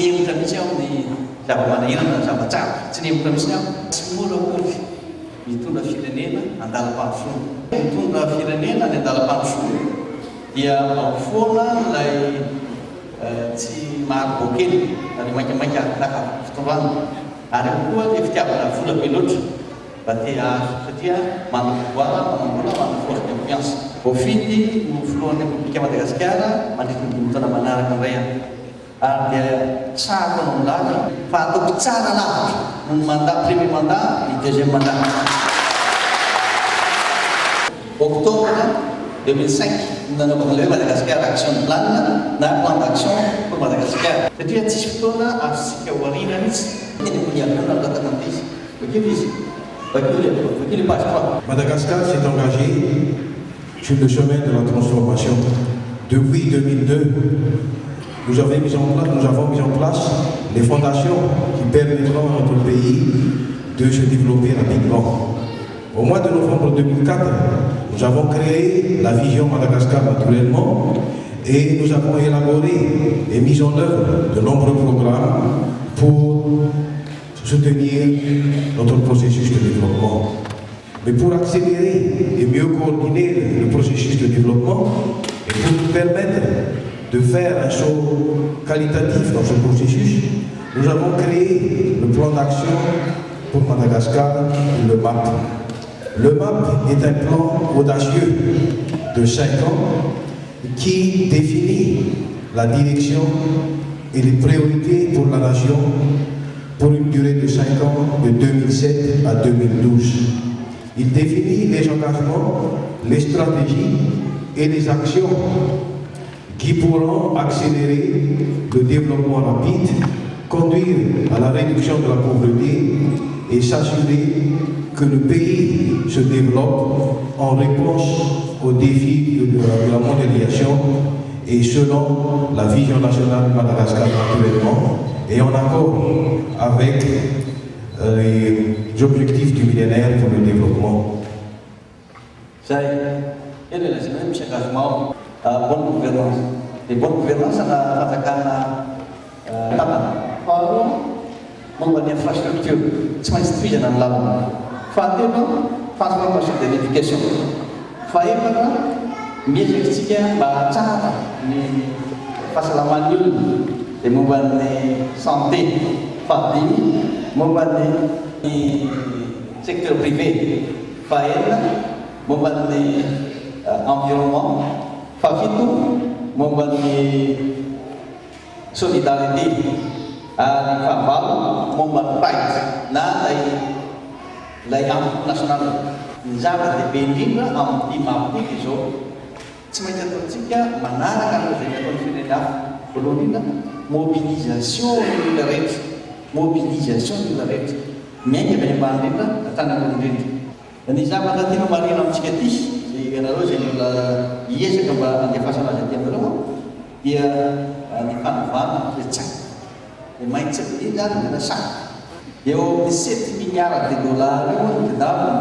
mihemotra mihitsy aho ny zava-manahirana ny zava-tsara tsy mihemotra mihitsy aho tsy mora ory mitondra firenena andalam-pandrosoana mitondra firenena ny andalam-pandrosoana dia ao foana ilay tsy maharbokely ary mainkamanka akinaka fitondrana ary ao koa le fitiavana vola be loatra mba te azo satria manamboara manambola manamboara confiance voafidy no filohan'ny Republika Madagasikara mandritra ny 5 taona manaraka indray ary dia tsara no milaza fa ataoko tsara lavitra no ny mandat premier mandat ny deuxième mandat. Octobre 2005 nanaovana ilay Madagascar action plan na plan d'action pour Madagascar satria tsisy fotoana azontsika ho arina mihitsy teny miakana ny latanana izy bakeo izy bakeo le page 3. Madagascar s'est engagé sur le chemin de la transformation. Depuis 2002, nous avons mis en place les fondations qui permettront à notre pays de se développer rapidement. Au mois de novembre 2004, nous avons créé la vision Madagascar naturellement et nous avons élaboré et mis en œuvre de nombreux programmes pour soutenir notre processus de développement. Mais pour accélérer et mieux coordonner le processus de développement et pour nous permettre de faire un saut qualitatif dans ce processus, nous avons créé le plan d'action pour Madagascar, le MAP. Le MAP est un plan audacieux de 5 ans qui définit la direction et les priorités pour la nation pour une durée de 5 ans de 2007 à 2012. Il définit les engagements, les stratégies et les actions qui pourront accélérer le développement rapide, conduire à la réduction de la pauvreté et s'assurer que le pays se développe en réponse aux défis de la mondialisation et selon la vision nationale de Madagascar naturellement et en accord avec les objectifs du millénaire pour le développement. Bonne gouvernance. Et bonne gouvernance, on a une infrastructure, c'est une institution dans l'âme. Transformation de l'éducation. Mieux bahasa fasalaman di membani santé fadini membani sektor privé faena membani environnement fafitu membani solidarité ari fabal membani right na lay national nizaka de bendina am dimapti izo tsy maintsy ataontsika manaraka an'izay ataon'ny firenena voalohany indrindra mobilisation ny olona rehetra mobilisation ny olona rehetra miainga avy ambany indrindra hatrany ambony indrindra ny zavatra tena marina amintsika aty zay anareo zay olona hiezaka mba handefasana azy aty aminareo dia ny fanovana le tsaka dia maintsy be zany tena saka eo amin'ny 7 milliards de dollars eo ny tendavina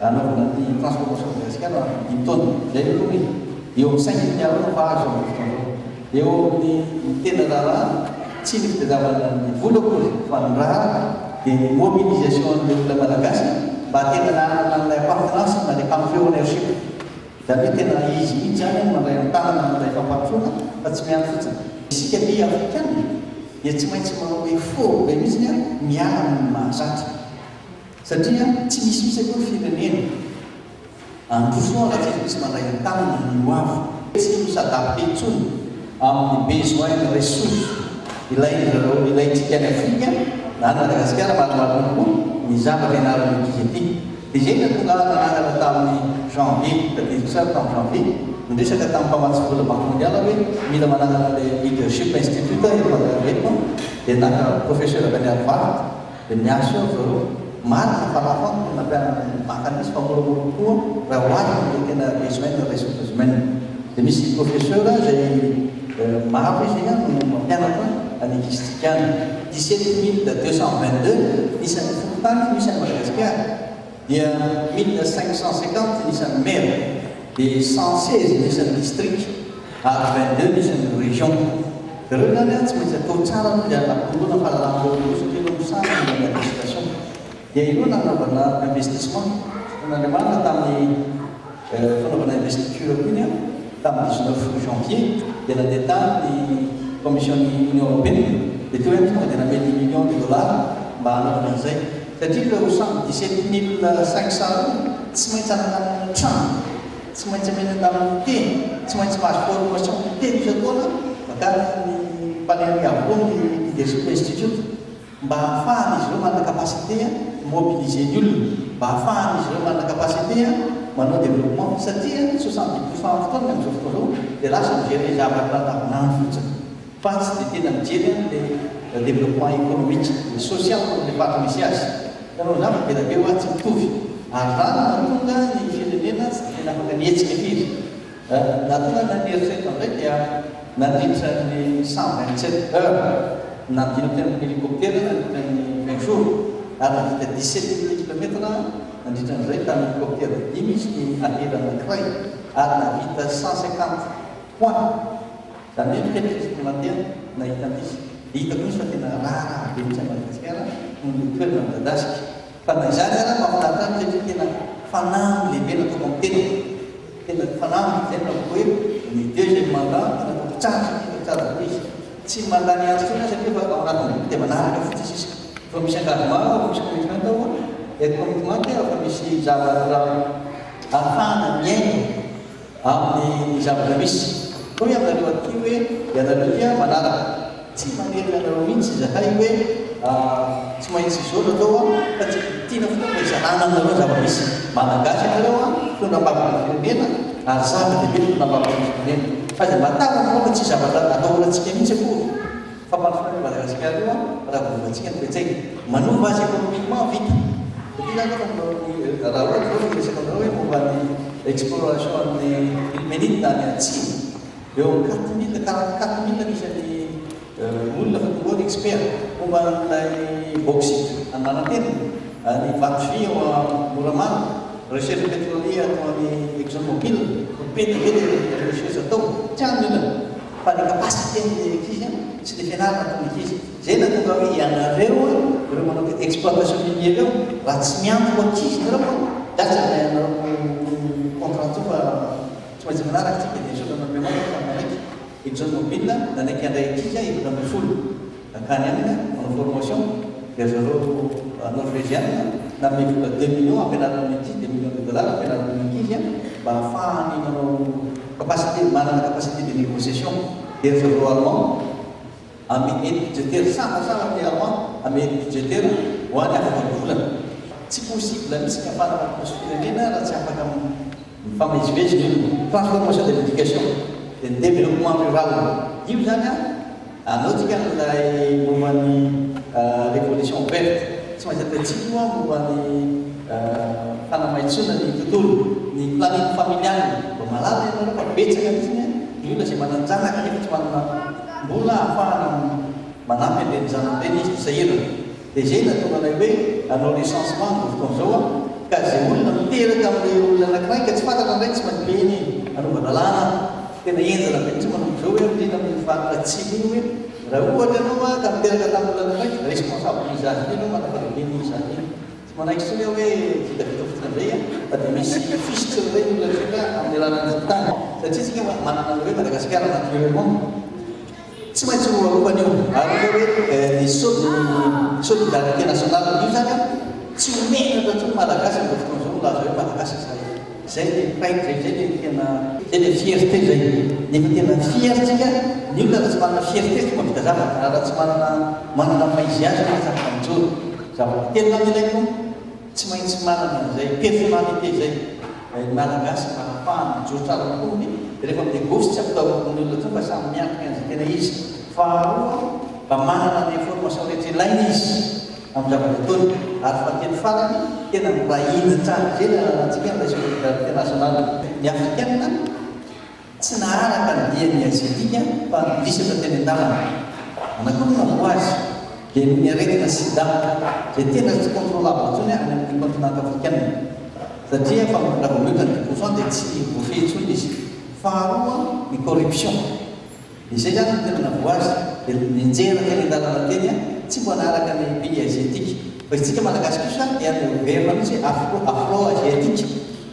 anaovana ny transformation Madagascar ny taona zay aloha eo amin'ny 5 milliards no fahazo amin'ny fotoana eo amin'ny tena raha tsy ny fitadiavana ny vola akory fa ny raha dia ny mobilisation ny olona malagasy mba tena nanana n'ilay appartenance na le camp ownership zany hoe tena izy mihitsy zany mandray amin'ny tanana amin'ilay fampandrosoana fa tsy miany fotsiny isika pays africaine dia tsy maintsy manao effort be mihitsy miala amin'ny mahazatra satria tsy misy akory firenena androsoana raha tsy misy mandray amin'ny tanana ny hoavy tsy misadapte intsony amin'ny besoin de ressources ilayntsika any Afrika na Madagascar maromaro koa ny zavatra ianarana ankizy aty dia zay no tonga nanarana tamin'ny janvier tadidiko sara tamin'ny janvier nindresaka tamin'ny mpamatsy vola banque mondiale hoe mila manarana le leadership institute eto dia naka professeur Daniel Harvard dia niaso zareo marina fa lafa makanisy fa moramora koa raha hoazy le tena besoin de ressources humaines dia misy professeur zay maro izy no mampianatra anekistika any 17222 isan'ny fokontany misy any Madagascar dia 1550 isan'ny maire dia 116 isan'ny district ary 22 isan'ny région Dia zany a tsy maintsy atao tsara dia nampondona fahalalana satria misamy ny administration. Dia io nanaovana investissement n'Andriamanitra tamin'ny fanaovana investiture koa iny a tamin'ny 19 janvier dia nandeha tany ny commission'ny Union européenne dia teo hoe tonga dia namety millions de dollars mba hanaovana an'izay satria ireo samy 17 500 tsy maintsy ananana trano tsy maintsy amena tamin'ny teny tsy maintsy mahazo formation teny isan-taona makany ny mpanehan'ny avokoa ny leadership institute mba hahafahany izy ireo manana capacité mobiliser ny olona mba hahafahany izy ireo manana capacité manao développement satria 70% fotoana amin'izao fotoana zao dia lasa mijery zavatra andavanandro fotsiny fa tsy dia tena mijery le développement économique le social le fato misy azy kanao zavatra be be hoa tsy mitovy ary rano natonga ny firenena tsy tena afaka nihetsika firy natonga naneritreto amin'izay dia nandritra ny 127 heures nandina tena hélicoptère nandritra ny 20 jours ary nandritra 17 kilometre nandritra n'izay tamin'ny hélicoptère dia misy ny ahera anankiray ary navita 150 points zany hoe mitetikisy mandeha nahita andisy hitako misy fa tena raha be mitsy Madagasikara no toerana midadasika fa na izany ara mahafinaritra any satria tena fanahy lehibe nataoko amin'ny tena tena fanahy zay naoko hoe ny deuxième mandat tena ataoko tsara izy tsy mandany andro tsona satria fa ao anatin'ny dia manaraka fotsy sisika fa misy engagement misy committement ao dia committement dia fa misy zavatra ahafahana miaina amin'ny zavatra misy koa hoe aminareo aty hoe ianareo dia manaraka tsy manery anareo mihitsy zahay hoe tsy maintsy izao natao fa tsy tiana fotoana isanana aminareo zava-misy malagasy ianareo tondra ambaviny firenena ary zava-dehibe tondra ambaviny firenena fa dia matavana foana tsy zavatra atahorantsika mihitsy akory fa manofana Madagasikara io raha vovantsika ny toetsaina manova azy économiquement vita satria raha ohatra zao resaka anareo hoe momba ny exploration ny ilménite tany atsimo eo amin'ny 4 000 isan'ny olona fa tonga ny expert momba n'ilay bauxite ananantena ny vato vy ao Moramanga recherche pétrolier atao amin'ny ExxonMobil petaka le recherche atao tsy anona fa ny capacité ny ankizy tsy dia fianarana atao ankizy zay na tonga hoe ianareo ireo manao hoe exploitation minière eo raha tsy mianto ankizy nareo dasa anareo contrat fa tsy maintsy manaraka tsika dia solana mémoire taminaraiky ExxonMobil nanaiky andray ankizy hevitra amin'ny folo akany any manao formation dia zareo norvégienne nameko 2 millions ampianarana ny ankizy 2 millions de dollars ampianarana ny ankizy mba ahafahany manao capacité manana capacité de négociation dia zareo allemand amy aide budgétaire samasama amin'ny allemand amy aide budgétaire ho any afaka volana tsy possible misy ny afana mampiposo firenena raha tsy afaka mifamezivezy ny olona transformation de l'éducation dia ny développement rural io zany anao tsika nilay momban'ny révolution verte tsy maintsy ataontsika momban'ny fanamaitsona ny tontolo ny planète familiale mba malala ianareo fa betsaka mihitsy ny olona zay mananjanaka nefa tsy manana mbola ahafahana manampy an'ireny zanak'ireny izy sahirana dia zay natonga anay hoe anao recensement ny fotoan'izao ka zay olona miteraka amin'ilay olona anankiray ka tsy fantatra ndray tsy manipeny anaovana lalàna tena enjana be mihitsy manao zao hoe amindrina amin'ny faritra atsimo iny hoe raha ohatra anao ka miteraka tamin'ny olona anankiray responsable izazy iny anao manafalebeny izazy iny tsy manaiky sony hoe vitavita fotsina zay fa dia misy fisitra zay olona tsika amin'ny alalany tany satria tsika manana hoe Madagasikara naturellement tsy maintsy rovarovana io ary hoe ny solidarité nationale io zany tsy omenatra tsy malagasy amin'izao fotoana zao laza hoe malagasy zay le paitra zay le tena zay le fierté zay nefa tena fiertsika ny olona raha tsy manana fierté tsy mahavita zavatra raha tsy manana maizy azy na zavatra mijoro zavatra tena ilaiko tsy maintsy manana zay personnalité zay malagasy mba ahafahana mijoro tsara tokoa rehefa midegosy tsy ampitaovana ny olona tsy fa samy miantoka an'izay tena izy faharoa mba manana ny information rehetra ilaina izy amin'ny zavatra ataony ary fateny farany tena mibahina tsara zay natsika nilay solidarité nationale ny africaine tsy naharaka ny diany asiatika fa nisatra teny an-dalana anakory nambo azy dia ny aretina sida zay tena tsy contrôlable intsony any amin'ny continent africaine satria fa raha vao mioka ny 10% dia tsy voafehitsony izy faharoa ny corruption Izay zany tena voazy dia mianjera teny an-dalana teny tsy mbo hanaraka ny pays asiatique fa isika malagasy kosa dia verina mihitsy afro asiatique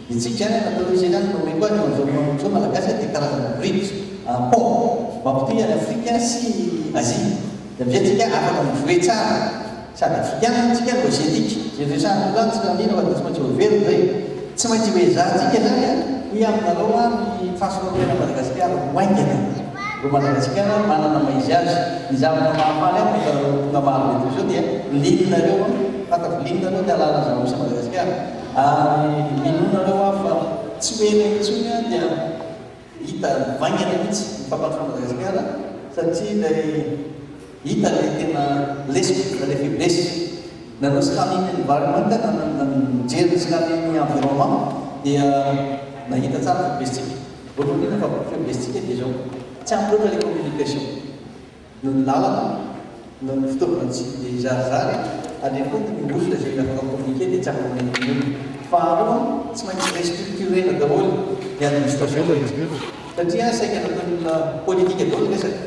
itsika zany natao izay zany nome koa mazao malagasy dia karazana bridge pont mampitohy any Afrika sy Asie dia amizay tsika afaka mivoe tsara sady africain tsika no asiatique zay resahana olona tsy nanina fa tsy maintsy ho verina zay tsy maintsy hoe zahantsika zany hoe aminareo ny fahasolomena Madagasikara hoaingana ro Madagasikara manana maizy azy ny zavatra mahafaly any tonga maro mety zao dia lininareo fatako lininareo dia alala zavosa Madagasikara ary minonareo fa tsy hoe eny intsony dia hita vaingana mihitsy ny fampatro Madagasikara satria ilay hita le tena lesy le faiblesse nareo scanning environment na mijery scanning environnement dia nahita tsara faiblesse-tsika voalohany fa faiblesse-tsika dia zao tsy ampy loatra le communication no ny lalana no ny fitaovana tsy dia zarizary ary koa ny olona zay afaka communiquer dia tsy afaka communiquer faharoa tsy maintsy restructurena daholo ny administration satria saika nataon'olona politika daholo resaka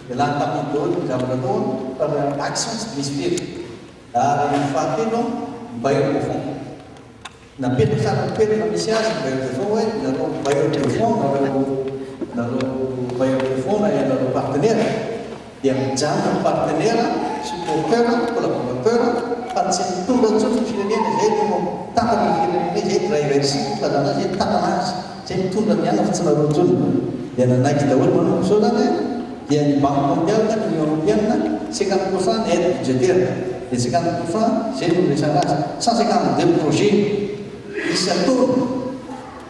dia lany tamin'ny daholo ny zavatra atao par action tsy misy firy ary ny fahatelo bailleur de fonds napetraka tsara toerana misy azy bailleur de fonds hoe nareo bailleur de fonds nareo bailleur de fonds na nareo partenaire dia mijanona ny partenaire supporteur collaborateur fa tsy mitondra ntsony ny firenena zay no tapaka ny firenena zay driversi fadana zay tapana azy zay mitondra ny ana fa tsy nareo ntsony dia nanaiky daholo manao sao zany dia ny banque mondiale ny union européenne 50% ny aide budgétaire dia 50% zay no resana azy 152 projet misy ataony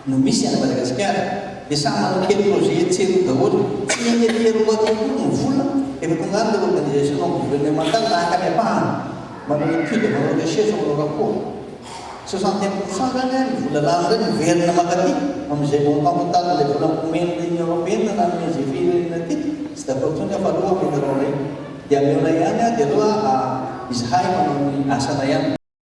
no misy any Madagasikara dia samy manao kely projet tsero daholo tsy menyeteroa tokoa ny vola efa tonga any le organisation non gouvernementale nahakany apahana manao étude manao recherche manao rapport 61% zany ny vola lany zay miverina makaty amin'izay montant total le vola omena l'Union européenne na amin'izay firenena ty tsy d'accord tsony fa aloha amenareo ray dia ameonay ihany dia aloha izy hay manao ny asana ihany